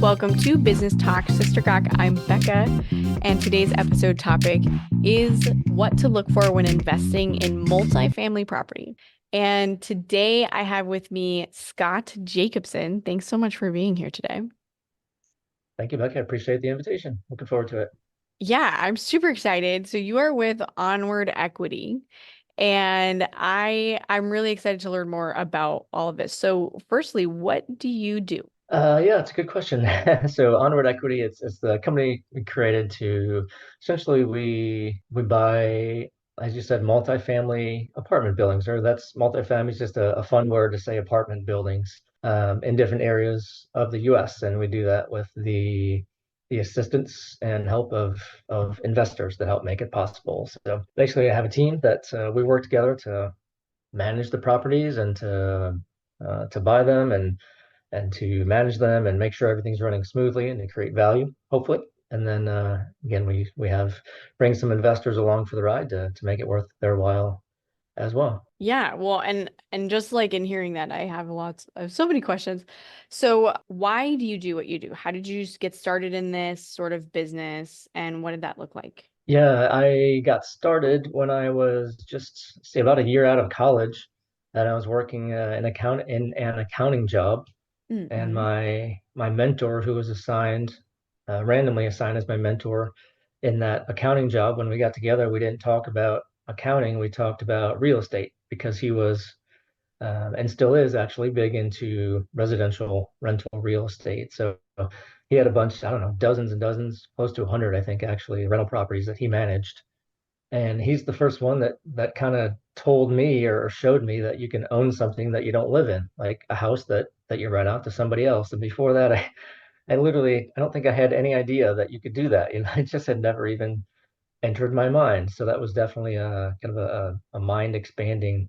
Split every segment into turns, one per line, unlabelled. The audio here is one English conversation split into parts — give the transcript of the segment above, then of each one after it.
Welcome to Business Talk Sister Gawk. I'm Becca, and today's episode topic is what to look for when investing in multifamily property. And today I have with me Scott Jacobson. Thanks so much for being here today.
Thank you, Becky. I appreciate the invitation. Looking forward to it.
Yeah, I'm super excited. So you are with Onward Equity, and I'm really excited to learn more about all of this. So firstly, what do you do?
Yeah, it's a good question. So Onward Equity, it's the company we created to essentially we buy, as you said, multifamily apartment buildings, or that's multifamily is just a fun word to say apartment buildings in different areas of the US. And we do that with the assistance and help of investors that help make it possible. So basically I have a team that we work together to manage the properties and to buy them and to manage them and make sure everything's running smoothly and to create value, hopefully. And then again, we have bring some investors along for the ride to make it worth their while as well.
Yeah, well, and just like in hearing that, I have so many questions. So, why do you do what you do? How did you get started in this sort of business, and what did that look like?
Yeah, I got started when I was just say about a year out of college, and I was working in an accounting job. And
Mm-hmm.
my mentor, who was assigned randomly assigned as my mentor in that accounting job, when we got together, we didn't talk about accounting. We talked about real estate because he was and still is actually big into residential rental real estate. So he had a bunch, I don't know, dozens and dozens, close to 100, I think, actually, rental properties that he managed. And he's the first one that kind of told me or showed me that you can own something that you don't live in, like a house that you rent out to somebody else. And before that, I literally I don't think I had any idea that you could do that. It just had never even entered my mind. So that was definitely a kind of a mind expanding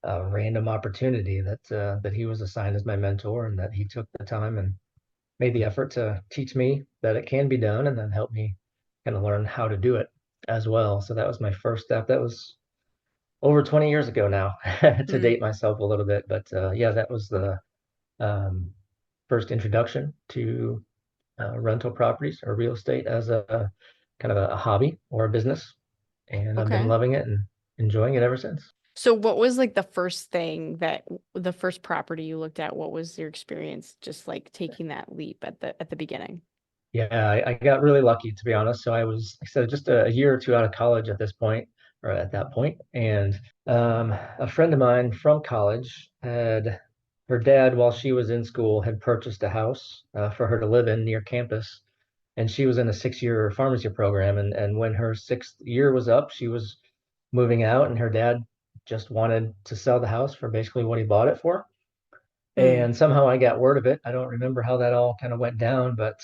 random opportunity that he was assigned as my mentor and that he took the time and made the effort to teach me that it can be done and then help me kind of learn how to do it as well. So that was my first step. That was over 20 years ago now to
Mm,
date myself a little bit. But yeah, that was the um, first introduction to rental properties or real estate as a kind of a hobby or a business. And I've been
okay.
loving it and enjoying it ever since.
So, what was like the first property you looked at? What was your experience just like taking that leap at the beginning?
Yeah, I got really lucky to be honest. So I was, like I said, just a year or two out of college at this point, or at that point, and a friend of mine from college had her dad, while she was in school, had purchased a house for her to live in near campus, and she was in a 6-year pharmacy program, and when her sixth year was up, she was moving out, and her dad just wanted to sell the house for basically what he bought it for.
Mm,
And somehow I got word of it. I don't remember how that all kind of went down, but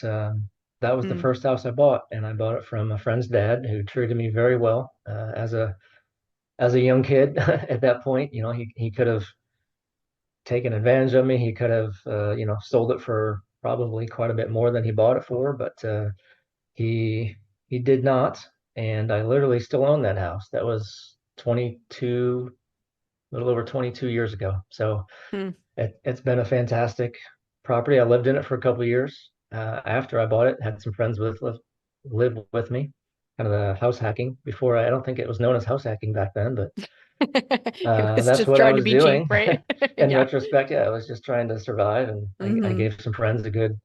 that was the
mm,
first house I bought, and I bought it from a friend's dad who treated me very well as a young kid. At that point, he could have taken advantage of me. He could have sold it for probably quite a bit more than he bought it for, but he he did not, and I literally still own that house. That was 22, a little over 22 years ago. So
mm.
it's been a fantastic property. I lived in it for a couple of years after I bought it. Had some friends live with me, kind of the house hacking before. I don't think it was known as house hacking back then, but
It was
that's
just
what I
trying to
was
be cheap,
doing.
right?
In
Yeah.
retrospect, yeah, I was just trying to survive, and I
Hmm.
gave some friends a good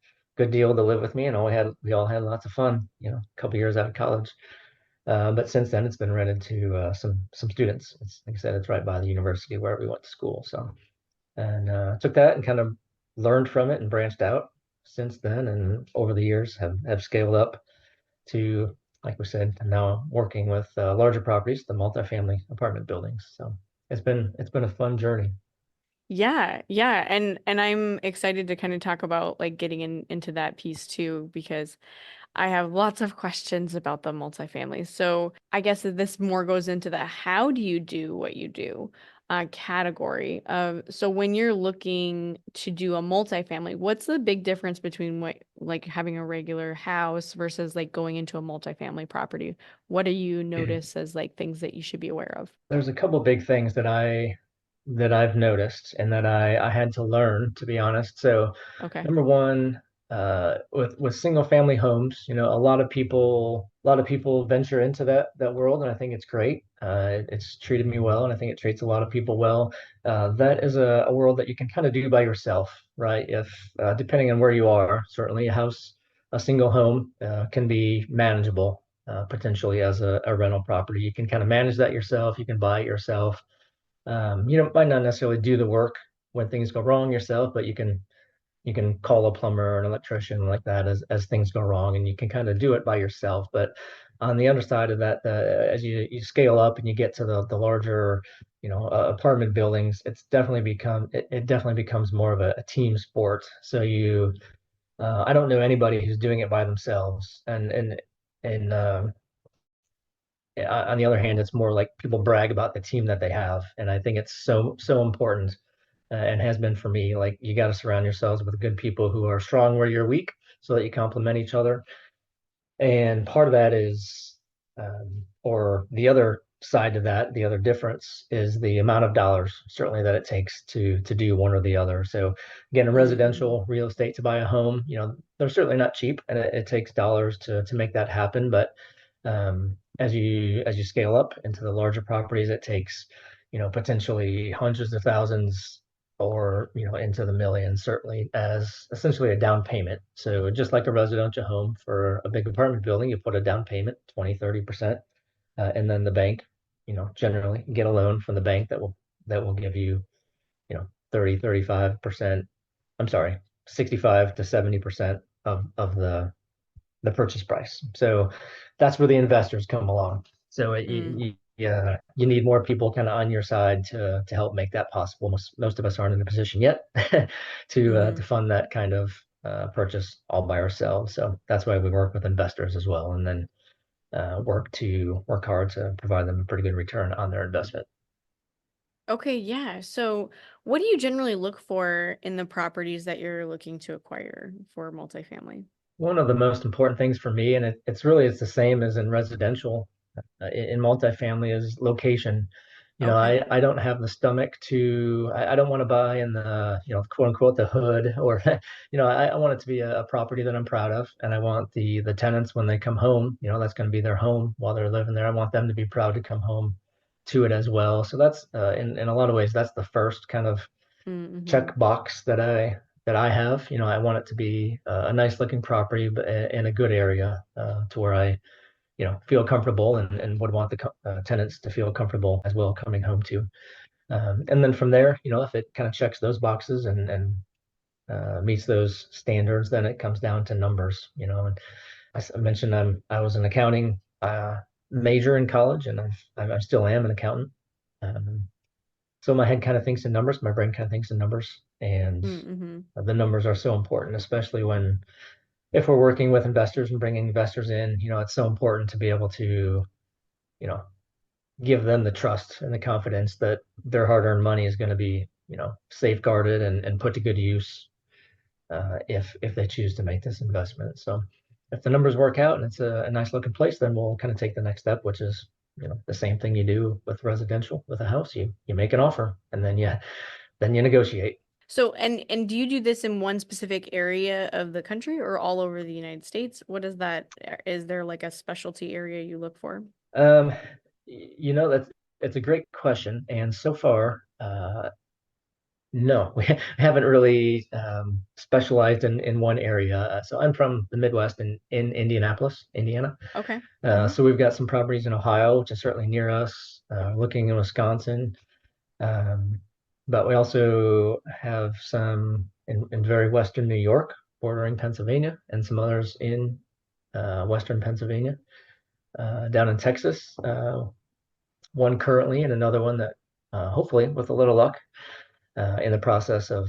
deal to live with me, and we all had lots of fun. A couple of years out of college. But since then, it's been rented to some students. It's like I said, it's right by the university where we went to school. So and took that and kind of learned from it and branched out since then. And over the years, have scaled up to, like we said, now working with larger properties, the multifamily apartment buildings. So it's been a fun journey.
Yeah, yeah, and I'm excited to kind of talk about like getting into that piece too because I have lots of questions about the multifamily. So I guess that this more goes into the how do you do what you do category of so when you're looking to do a multifamily, what's the big difference between what like having a regular house versus like going into a multifamily property? What do you notice as like things that you should be aware of?
There's a couple big things that I've noticed and that I had to learn, to be honest. So
Okay.
number one, with single family homes, a lot of people venture into that world, and I think it's great. It's treated me well, and I think it treats a lot of people well. That is a world that you can kind of do by yourself, right? If depending on where you are, certainly a single home can be manageable potentially as a rental property. You can kind of manage that yourself. You can buy it yourself. Might not necessarily do the work when things go wrong yourself, but you can call a plumber or an electrician like that as things go wrong, and you can kind of do it by yourself. But on the other side of that, as you scale up and you get to the larger, apartment buildings, it definitely becomes more of a team sport. So I don't know anybody who's doing it by themselves, and on the other hand, it's more like people brag about the team that they have, and I think it's so important, and has been for me. Like you got to surround yourselves with good people who are strong where you're weak, so that you complement each other. And part of that is, or the other side of that, the other difference is the amount of dollars certainly that it takes to do one or the other. So again, in
Mm-hmm.
residential real estate to buy a home, they're certainly not cheap, and it takes dollars to make that happen. But as you scale up into the larger properties, it takes, potentially hundreds of thousands or, into the millions, certainly as essentially a down payment. So just like a residential home for a big apartment building, you put a down payment, 20-30%, and then the bank, generally get a loan from the bank that will give you, 30-35%. I'm sorry, 65-70% of the purchase price. So that's where the investors come along. So
Mm.
you need more people kind of on your side to help make that possible. Most of us aren't in a position yet to
Mm-hmm.
fund that kind of purchase all by ourselves. So that's why we work with investors as well, and then work hard to provide them a pretty good return on their investment.
Okay, yeah. So, what do you generally look for in the properties that you're looking to acquire for multifamily?
One of the most important things for me, and it's the same as in residential, in multifamily, is location.
Okay.
I don't have the stomach I don't want to buy in the, quote unquote, the hood, or, I want it to be a property that I'm proud of. And I want the tenants when they come home, that's going to be their home while they're living there. I want them to be proud to come home to it as well. So that's, in a lot of ways, that's the first kind of
Mm-hmm.
check box that I have. I want it to be a nice looking property, but in a good area, to where I, feel comfortable, and would want the tenants to feel comfortable as well coming home to. And then from there, if it kind of checks those boxes and meets those standards, then it comes down to numbers. And I mentioned I was an accounting major in college, and I still am an accountant. Um, so my head kind of thinks in numbers, my brain kind of thinks in numbers, and
Mm-hmm.
the numbers are so important, especially when if we're working with investors and bringing investors in. It's so important to be able to, you know, give them the trust and the confidence that their hard-earned money is going to be, safeguarded and put to good use, if they choose to make this investment. So if the numbers work out and it's a nice looking place, then we'll kind of take the next step, which is, the same thing you do with residential with a house. You make an offer, and then you negotiate.
So, and do you do this in one specific area of the country or all over the United States? What is that? Is there like a specialty area you look for?
Um, that's it's a great question, and so far, no, we haven't really specialized in one area. So I'm from the Midwest, in Indianapolis, Indiana.
Okay. Mm-hmm.
So we've got some properties in Ohio, which is certainly near us. Looking in Wisconsin, um, but we also have some in very western New York, bordering Pennsylvania, and some others in western Pennsylvania. Down in Texas, one currently, and another one that, hopefully, with a little luck, in the process of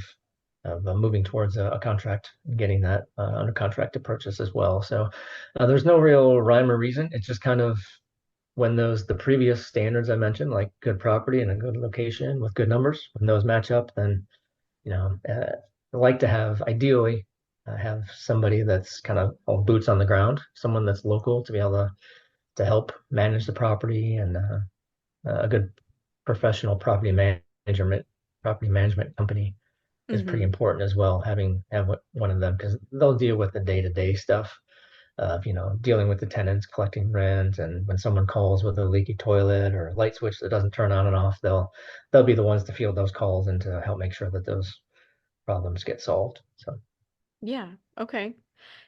moving towards a contract and getting that under contract to purchase as well. So there's no real rhyme or reason. It's just kind of when the previous standards I mentioned, like good property and a good location with good numbers, when those match up, then, I like to have, ideally, have somebody that's kind of all boots on the ground, someone that's local to be able to help manage the property, and a good professional property management company is pretty
Mm-hmm.
important as well. Have one of them because they'll deal with the day-to-day stuff of, dealing with the tenants, collecting rent, and when someone calls with a leaky toilet or a light switch that doesn't turn on and off, they'll be the ones to field those calls and to help make sure that those problems get solved. So
Yeah. Okay.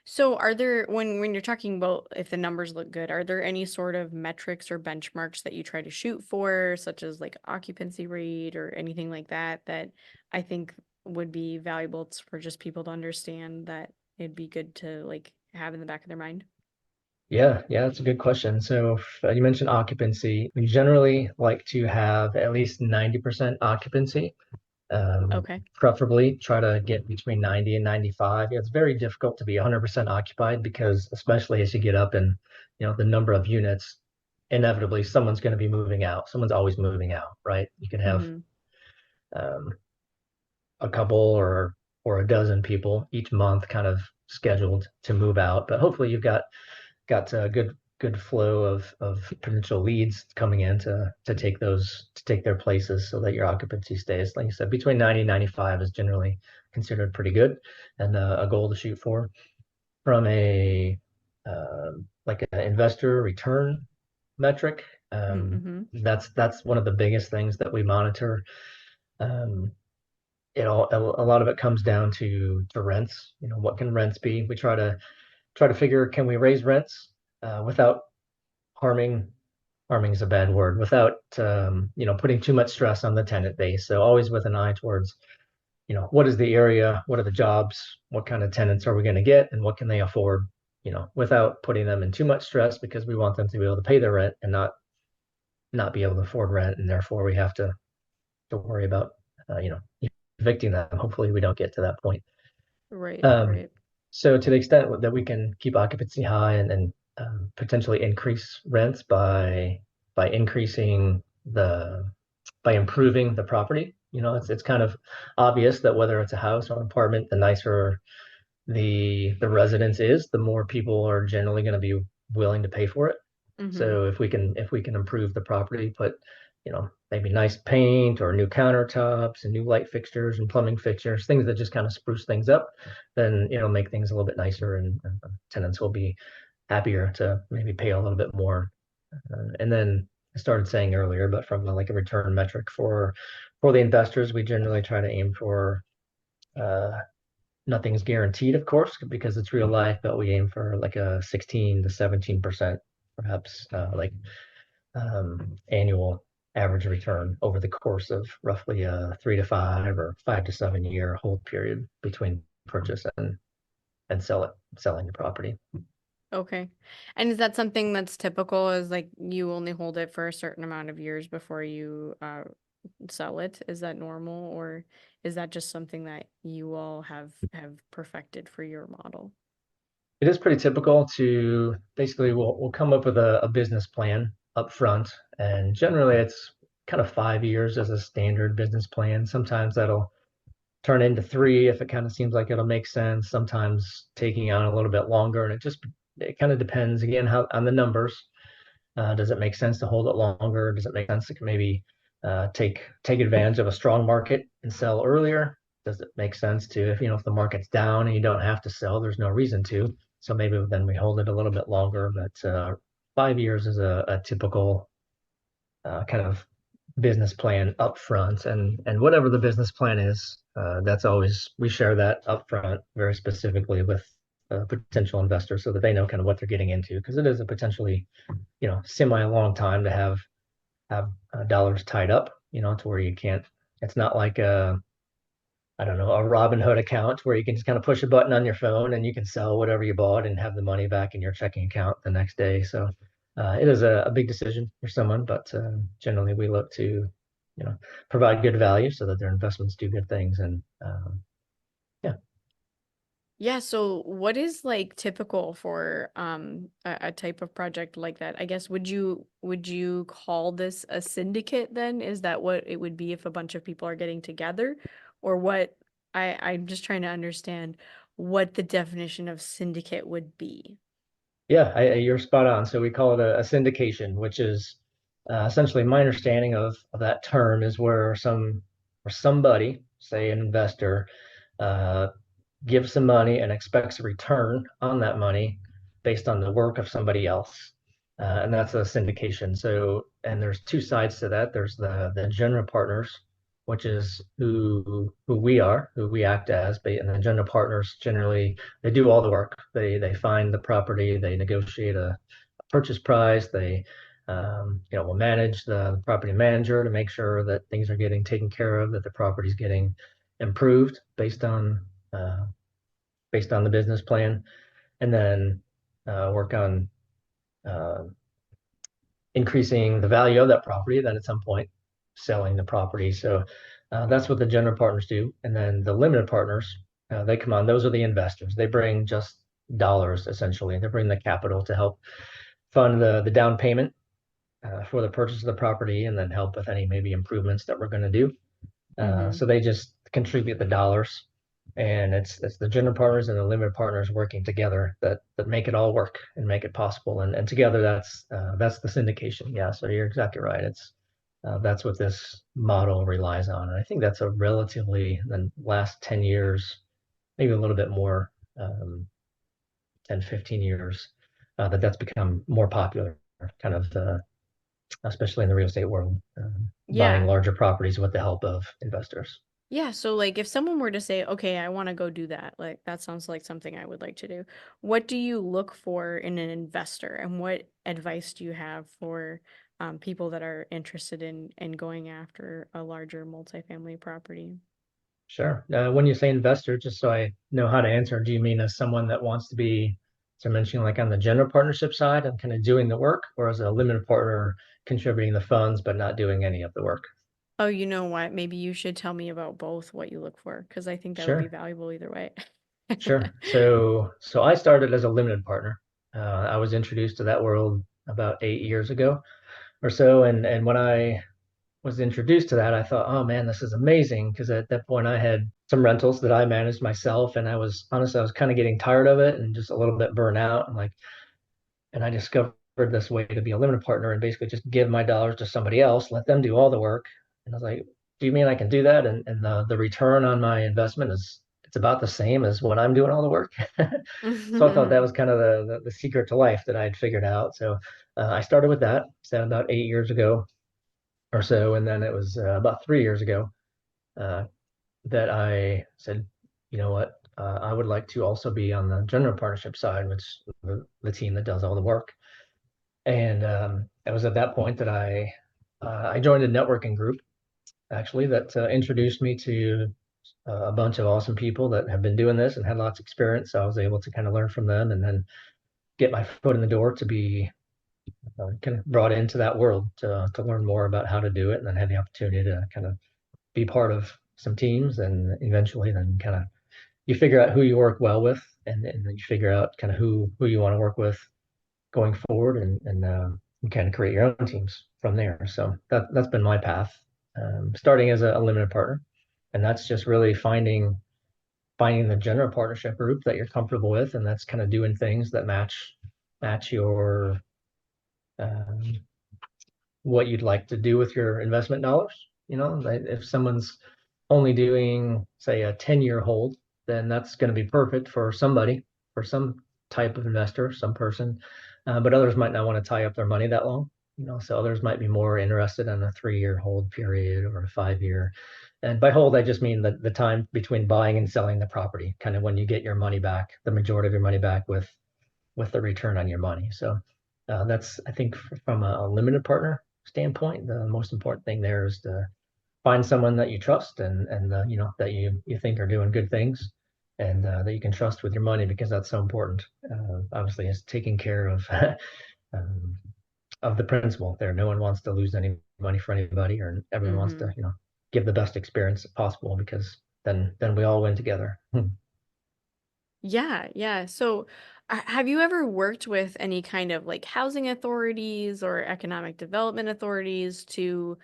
So are there when you're talking about if the numbers look good, are there any sort of metrics or benchmarks that you try to shoot for, such as like occupancy rate or anything like that, that I think would be valuable for just people to understand that it'd be good to like have in the back of their mind?
yeah, that's a good question. So you mentioned occupancy. We generally like to have at least 90% occupancy.
Okay.
Preferably try to get between 90 and 95. Yeah, it's very difficult to be 100% occupied because especially as you get up in, the number of units, inevitably someone's going to be moving out. Someone's always moving out, right? You can have
Mm-hmm.
um, a couple or a dozen people each month kind of scheduled to move out, but hopefully you've got a good flow of potential leads coming in to take their places so that your occupancy stays, like you said, between 90 and 95 is generally considered pretty good and a goal to shoot for. From a like an investor return metric,
Mm-hmm.
that's one of the biggest things that we monitor. um, a lot of it comes down to rents. What can rents be? We try to figure, can we raise rents without harming harming is a bad word, without putting too much stress on the tenant base. So always with an eye towards, what is the area, what are the jobs, what kind of tenants are we going to get, and what can they afford, without putting them in too much stress because we want them to be able to pay their rent and not be able to afford rent, and therefore we have to worry about evicting them. Hopefully we don't get to that point.
Right,
Um,
right.
so to the extent that we can keep occupancy high and potentially increase rents by increasing the by improving the property, it's kind of obvious that whether it's a house or an apartment, the nicer the residence is, the more people are generally going to be willing to pay for it.
Mm-hmm.
So if we can improve the property, put maybe nice paint or new countertops and new light fixtures and plumbing fixtures, things that just kind of spruce things up, then make things a little bit nicer, and tenants will be happier to maybe pay a little bit more. And then I started saying earlier, but from like a return metric for the investors, we generally try to aim for uh, nothing's guaranteed, of course, because it's real life, but we aim for like a 16 to 17%, perhaps annual average return over the course of roughly a 3 to 5 or 5 to 7 year hold period between purchase and selling the property.
Okay. And is that something that's typical, is like you only hold it for a certain amount of years before you sell it? Is that normal, or is that just something that you all have perfected for your model?
It is pretty typical to basically we'll come up with a business plan up front, and generally it's kind of 5 years as a standard business plan. Sometimes that'll turn into 3 if it kind of seems like it'll make sense. Sometimes taking on a little bit longer, and it kind of depends again how on the numbers. Does it make sense to hold it longer? Does it make sense to maybe take advantage of a strong market and sell earlier? Does it make sense to, if the market's down and you don't have to sell, there's no reason to. So maybe then we hold it a little bit longer. But 5 years is a typical kind of business plan up front, and whatever the business plan is, that's always we share that up front very specifically with potential investors so that they know kind of what they're getting into, because it is a potentially semi long time to have dollars tied up, to where you can't. It's not like a I don't know, a Robinhood account where you can just kind of push a button on your phone and you can sell whatever you bought and have the money back in your checking account the next day. So it is a big decision for someone, but generally we look to, provide good value so that their investments do good things. And yeah,
Yeah, so what is like typical for a type of project like that? I guess would you call this a syndicate then? Is that what it would be if a bunch of people are getting together? Or what I'm just trying to understand what the definition of syndicate would be.
yeah, you're spot on. So we call it a syndication, which is essentially my understanding of that term is where somebody, say an investor, uh, gives some money and expects a return on that money based on the work of somebody else. And that's a syndication. So, and there's two sides to that. There's the general partners, which is who we are, who we act as. And the general partners generally they do all the work. They find the property, they negotiate a purchase price, they will manage the property manager to make sure that things are getting taken care of, that the property's getting improved uh, based on the business plan, and then work on uh, increasing the value of that property, then at some point selling the property. So that's what the general partners do. And then the limited partners, they come on, those are the investors. They bring just dollars essentially. They bring the capital to help fund the down payment for the purchase of the property and then help with any maybe improvements that we're going to do.
Mm-hmm.
So they just contribute the dollars, and it's the general partners and the limited partners working together that make it all work and make it possible. And together that's the syndication. Yeah, so you're exactly right. It's that's what this model relies on, and I think that's a relatively the last 10 years, maybe a little bit more, 10, 15 years, that's become more popular, kind of especially in the real estate world, buying
Yeah.
larger properties with the help of investors.
Yeah, so like if someone were to say, "Okay, I want to go do that." Like that sounds like something I would like to do. What do you look for in an investor and what advice do you have for people that are interested in going after a larger multifamily property?
Sure. When you say investor, just so I know how to answer, do you mean as someone that wants to be, so mentioning like on the general partnership side and kind of doing the work, or as a limited partner contributing the funds but not doing any of the work?
Oh, you know what? Maybe you should tell me about both what you look for, because I think that would be
Sure,
valuable either way.
sure. So I started as a limited partner. I was introduced to that world about 8 years ago or so, and when I was introduced to that, I thought, oh man, this is amazing. Because at that point, I had some rentals that I managed myself, and I was kind of getting tired of it and just a little bit burnt out. And I discovered this way to be a limited partner and basically just give my dollars to somebody else, let them do all the work. And I was like, do you mean I can do that? And the return on my investment is it's about the same as when I'm doing all the work. So I thought that was kind of the secret to life that I had figured out. So I started with that, so about 8 years ago or so, and then it was about 3 years ago uh, that I said, you know what, I would like to also be on the general partnership side, which is the team that does all the work. And it was at that point that I joined a networking group actually that introduced me to a bunch of awesome people that have been doing this and had lots of experience. So I was able to kind of learn from them and then get my foot in the door to be kind of brought into that world to learn more about how to do it, and then had the opportunity to kind of be part of some teams, and eventually then kind of you figure out who you work well with, and then you figure out kind of who you want to work with going forward, and you kind of create your own teams from there. So that's been my path, starting as a limited partner, and that's just really finding the general partnership group that you're comfortable with, and that's kind of doing things that match your um, what you'd like to do with your investment dollars. You know, like if someone's only doing, say, a 10-year hold, then that's going to be perfect for somebody, for some type of investor, some person. But others might not want to tie up their money that long. You know, so others might be more interested in a 3-year hold period or a 5-year. And by hold, I just mean the time between buying and selling the property, kind of when you get your money back, the majority of your money back with the return on your money. So that's, I think, from a limited partner standpoint, the most important thing there is to find someone that you trust and you know that you think are doing good things and that you can trust with your money, because that's so important. Obviously, is taking care um, of the principal there. No one wants to lose any money for anybody, or everyone wants
Hmm.
to give the best experience possible, because then we all win together.
Yeah, yeah. So, have you ever worked with any kind of like housing authorities or economic development authorities to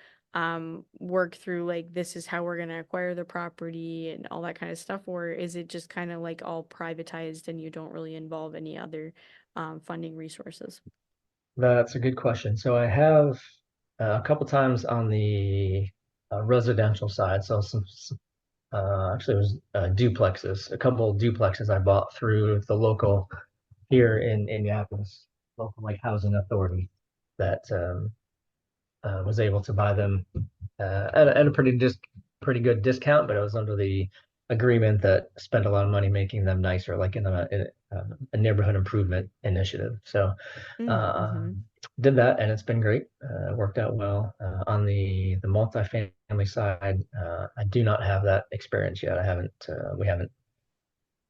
work through like this is how we're going to acquire the property and all that kind of stuff? Or is it just kind of like all privatized and you don't really involve any other funding resources?
That's a good question. So I have a couple times on the residential side, so some Actually, it was duplexes, a couple of duplexes I bought through the local here in Indianapolis, local like housing authority that was able to buy them at a pretty good discount, but it was under the agreement that spent a lot of money making them nicer, like a neighborhood improvement initiative. So uh,
Mm-hmm.
did that, and it's been great. Worked out well. On the multifamily side, I do not have that experience yet. I haven't we haven't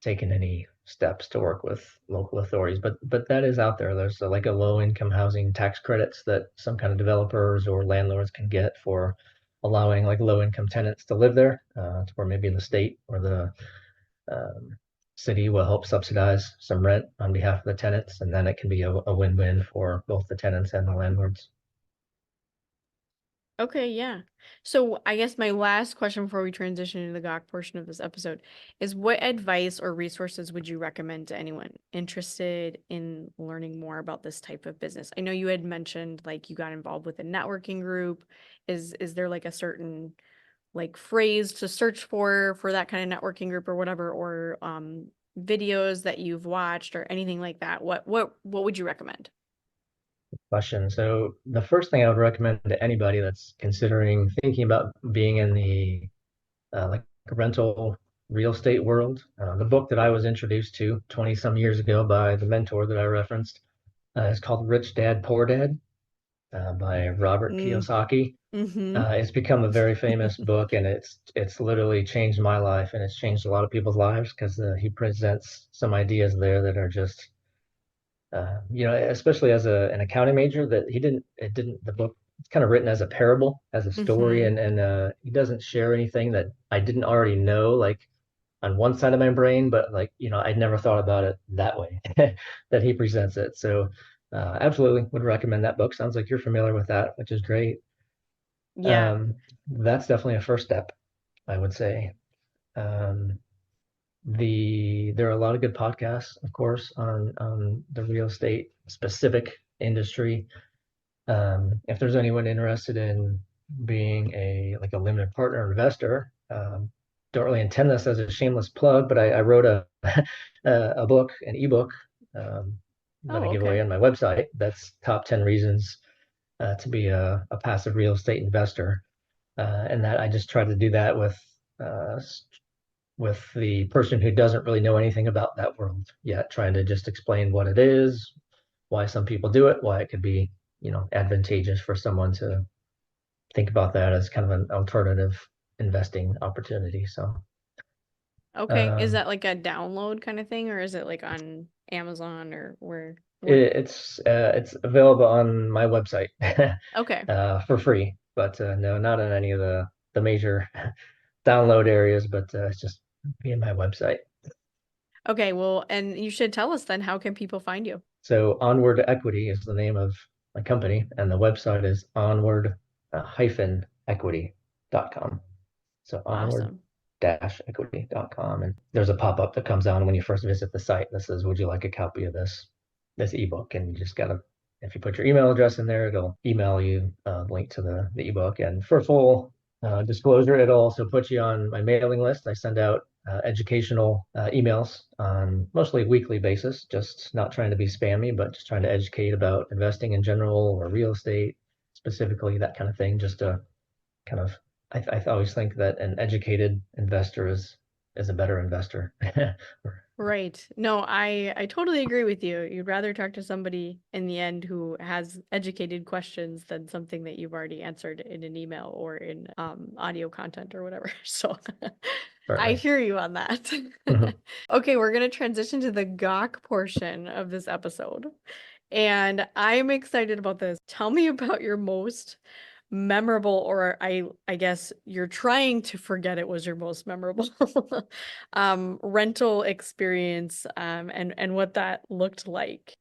taken any steps to work with local authorities, but that is out there. There's like a low income housing tax credits that some kind of developers or landlords can get for allowing like low income tenants to live there, or maybe the state or the um, city will help subsidize some rent on behalf of the tenants, and then it can be a win-win for both the tenants and the landlords.
Okay, yeah. So I guess my last question before we transition into the GOC portion of this episode is what advice or resources would you recommend to anyone interested in learning more about this type of business? I know you had mentioned like you got involved with a networking group. Is there like a certain like phrase to search for that kind of networking group or whatever, or videos that you've watched or anything like that? What would you recommend?
Question. So the first thing I would recommend to anybody that's considering thinking about being in the like rental real estate world, the book that I was introduced to 20 some years ago by the mentor that I referenced is called Rich Dad Poor Dad by Robert
Mm,
Kiyosaki.
mm-hmm.
It's become a very famous book, and it's literally changed my life, and it's changed a lot of people's lives because he presents some ideas there that are just especially as an accounting major, that it didn't, the book, it's kind of written as a parable, as a story,
Mm-hmm.
and he doesn't share anything that I didn't already know, like on one side of my brain, but like, I'd never thought about it that way that he presents it. So, absolutely would recommend that book. Sounds like you're familiar with that, which is great.
Yeah.
Um, that's definitely a first step, I would say. Um, there are a lot of good podcasts, of course, on the real estate specific industry. If there's anyone interested in being a limited partner investor, don't really intend this as a shameless plug, but I wrote a book, an ebook, that I
Oh,
give away
okay.
on my website. That's top 10 reasons to be a passive real estate investor, and that I just try to do that uh, with the person who doesn't really know anything about that world yet, trying to just explain what it is, why some people do it, why it could be, advantageous for someone to think about that as kind of an alternative investing opportunity. So
Okay. Is
um,
that like a download kind of thing, or is it like on Amazon or where? What?
it's available on my website
Okay.
for free, but no, not in any of the major download areas, but it's just via my website.
Okay. Well, and you should tell us then, how can people find you?
So Onward Equity is the name of my company, and the website is onward-equity.com. So
Awesome.
onward-equity.com. And there's a pop-up that comes on when you first visit the site that says, would you like a copy of this ebook? And you just gotta, if you put your email address in there, it'll email you a link to the ebook. And for full disclosure, it'll also put you on my mailing list. I send out educational emails on mostly weekly basis, just not trying to be spammy, but just trying to educate about investing in general or real estate specifically, that kind of thing, just to kind of I always think that an educated investor is a better investor.
Right. No, I totally agree with you. You'd rather talk to somebody in the end who has educated questions than something that you've already answered in an email or in audio content or whatever. So I
Certainly.
hear you on that.
Mhm.
Okay, we're gonna transition to the gawk portion of this episode. And I'm excited about this. Tell me about your most memorable, or I guess you're trying to forget it was your most memorable rental experience, and what that looked like.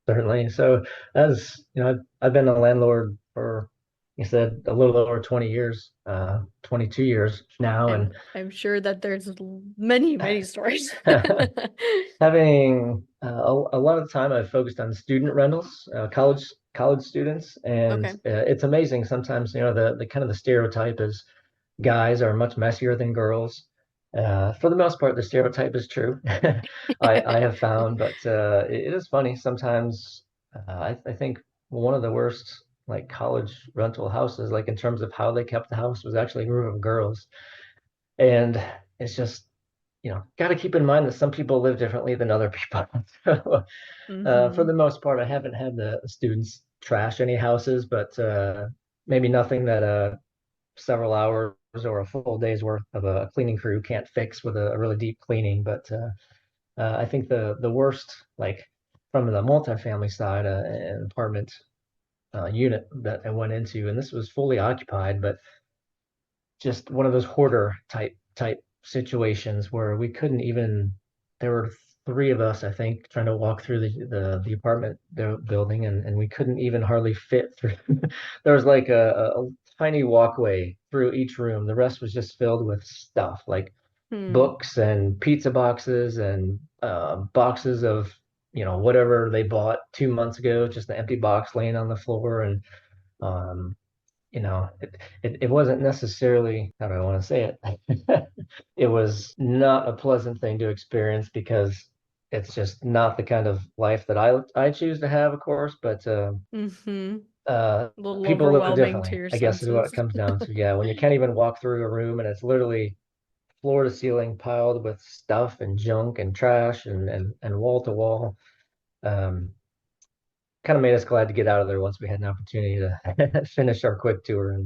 Certainly. So as you know, I've been a landlord for, you said, a little over 20 years, 22 years now, and
I'm sure that there's many stories.
having a lot of time I've focused on student rentals, college students, and
Okay.
it's amazing sometimes, the kind of the stereotype is guys are much messier than girls. For the most part, the stereotype is true. I have found, but it is funny sometimes. I think one of the worst like college rental houses, like in terms of how they kept the house, was actually a group of girls, and it's just got to keep in mind that some people live differently than other people. So, for
Hmm.
the most part, I haven't had the students trash any houses, but maybe nothing that several hours or a full day's worth of a cleaning crew can't fix with a really deep cleaning. But I think the worst, like from the multifamily side, an apartment unit that I went into, and this was fully occupied, but just one of those hoarder type situations where we couldn't even. There were three of us, I think, trying to walk through the apartment building, and we couldn't even hardly fit through. There was like a tiny walkway through each room. The rest was just filled with stuff like
Hmm.
books and pizza boxes and boxes of whatever they bought 2 months ago, just an empty box laying on the floor. And um, it wasn't necessarily, how do I want to say it? It was not a pleasant thing to experience because it's just not the kind of life that I choose to have, of course, but
Hmm.
uh,
A little
people live
overwhelming to
differently,
your
I guess is what it
senses.
comes down to. Yeah, when you can't even walk through a room and it's literally floor to ceiling piled with stuff and junk and trash and wall to wall. Um, Kind of made us glad to get out of there once we had an opportunity to finish our quick tour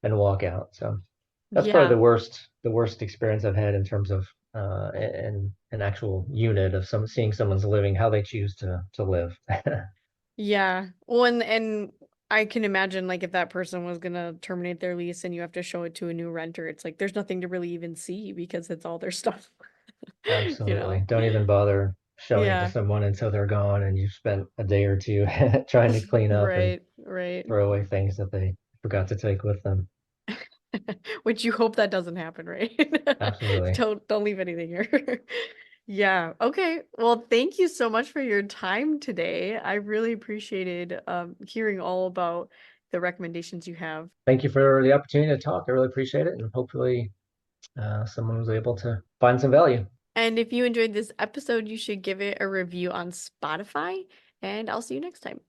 and walk out. So that's probably
Yeah.
the worst experience I've had in terms of an actual unit of some seeing someone's living, how they choose to live.
Yeah. Well, and I can imagine like if that person was gonna terminate their lease and you have to show it to a new renter, it's like there's nothing to really even see because it's all their stuff. You
Absolutely.
know?
Don't even bother showing it to
Yeah.
someone until they're gone and you've spent a day or two trying to clean up and
Right, right.
throw away things that they forgot to take with them.
Which you hope that doesn't happen, right?
Absolutely.
Don't leave anything here. Yeah. Okay. Well, thank you so much for your time today. I really appreciated hearing all about the recommendations you have.
Thank you for the opportunity to talk. I really appreciate it. And hopefully, someone was able to find some value.
And if you enjoyed this episode, you should give it a review on Spotify, and I'll see you next time.